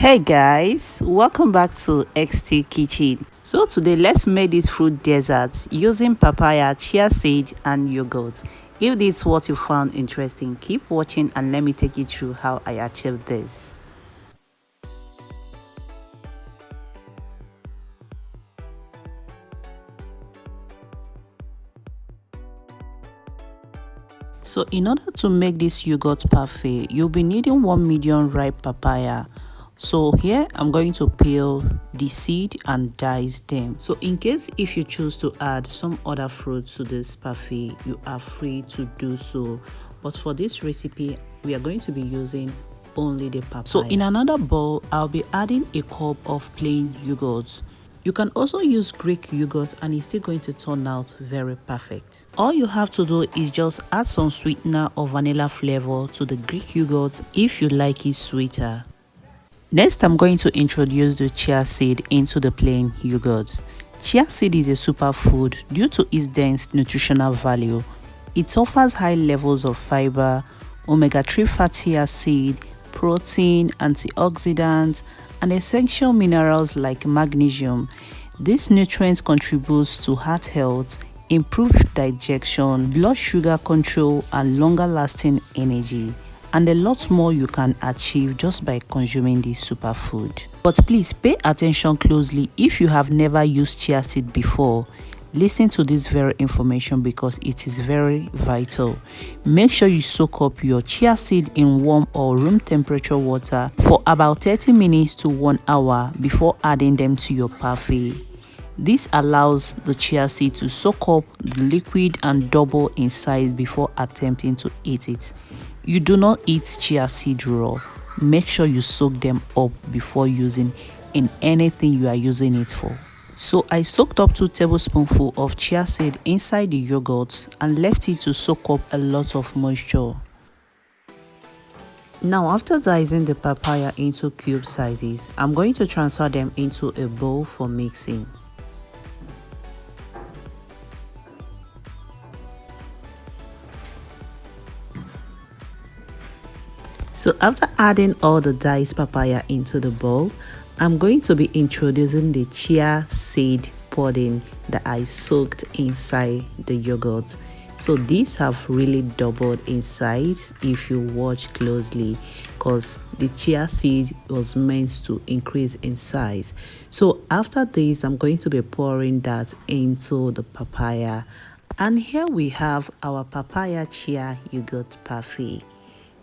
Hey guys, welcome back to Esty Kitchen. So today let's make this fruit dessert using papaya, chia seed and yogurt. If this is what you found interesting, keep watching and let me take you through how I achieved this. So in order to make this yogurt parfait, you'll be needing 1 medium ripe papaya. So here I'm going to peel the seed and dice them. So in case if you choose to add some other fruit to this parfait, you are free to do so. But for this recipe, we are going to be using only the papaya. So in another bowl, I'll be adding a cup of plain yogurt. You can also use Greek yogurt and it's still going to turn out very perfect. All you have to do is just add some sweetener or vanilla flavor to the Greek yogurt if you like it sweeter. Next, I'm going to introduce the chia seed into the plain yogurt. Chia seed is a superfood due to its dense nutritional value. It offers high levels of fiber, omega-3 fatty acid, protein, antioxidants, and essential minerals like magnesium. These nutrients contribute to heart health, improved digestion, blood sugar control, and longer lasting energy. And a lot more you can achieve just by consuming this superfood. But please pay attention closely if you have never used chia seed before. Listen to this very information because it is very vital. Make sure you soak up your chia seed in warm or room temperature water for about 30 minutes to 1 hour before adding them to your parfait. This allows the chia seed to soak up the liquid and double in size before attempting to eat it. You do not eat chia seed raw. Make sure you soak them up before using in anything you are using it for. So I soaked up 2 tablespoonfuls of chia seed inside the yogurt and left it to soak up a lot of moisture. Now after dicing the papaya into cube sizes, I'm going to transfer them into a bowl for mixing. So after adding all the diced papaya into the bowl, I'm going to be introducing the chia seed pudding that I soaked inside the yogurt. So these have really doubled in size if you watch closely, because the chia seed was meant to increase in size. So after this, I'm going to be pouring that into the papaya. And here we have our papaya chia yogurt parfait.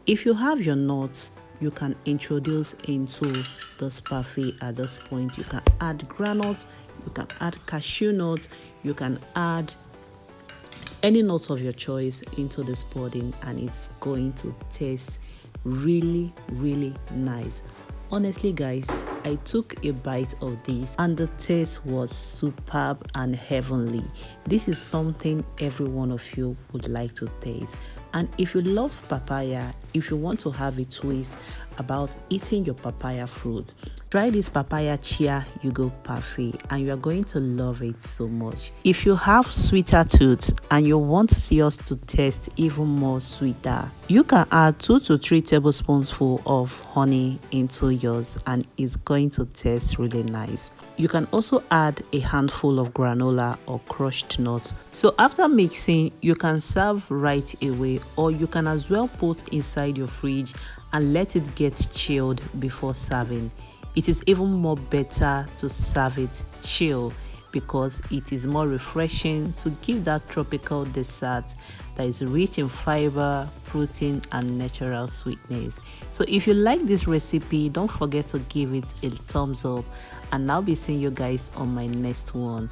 If you have your nuts, you can introduce into this parfait at this point. You can add granules, you can add cashew nuts, you can add any nut of your choice into this pudding, and it's going to taste really nice. Honestly guys, I took a bite of this and the taste was superb and heavenly. This is something every one of you would like to taste. And if you love papaya, if you want to have a twist about eating your papaya fruit, try this papaya chia yogurt parfait and you are going to love it so much. If you have sweeter tooth and you want yours to taste even more sweeter, you can add 2 to 3 tablespoons full of honey into yours and it's going to taste really nice. You can also add a handful of granola or crushed nuts. So after mixing, you can serve right away, or you can as well put inside your fridge and let it get chilled before serving. It is even more better to serve it chilled because it is more refreshing to give that tropical dessert that is rich in fiber, protein and natural sweetness. So if you like this recipe, don't forget to give it a thumbs up and I'll be seeing you guys on my next one.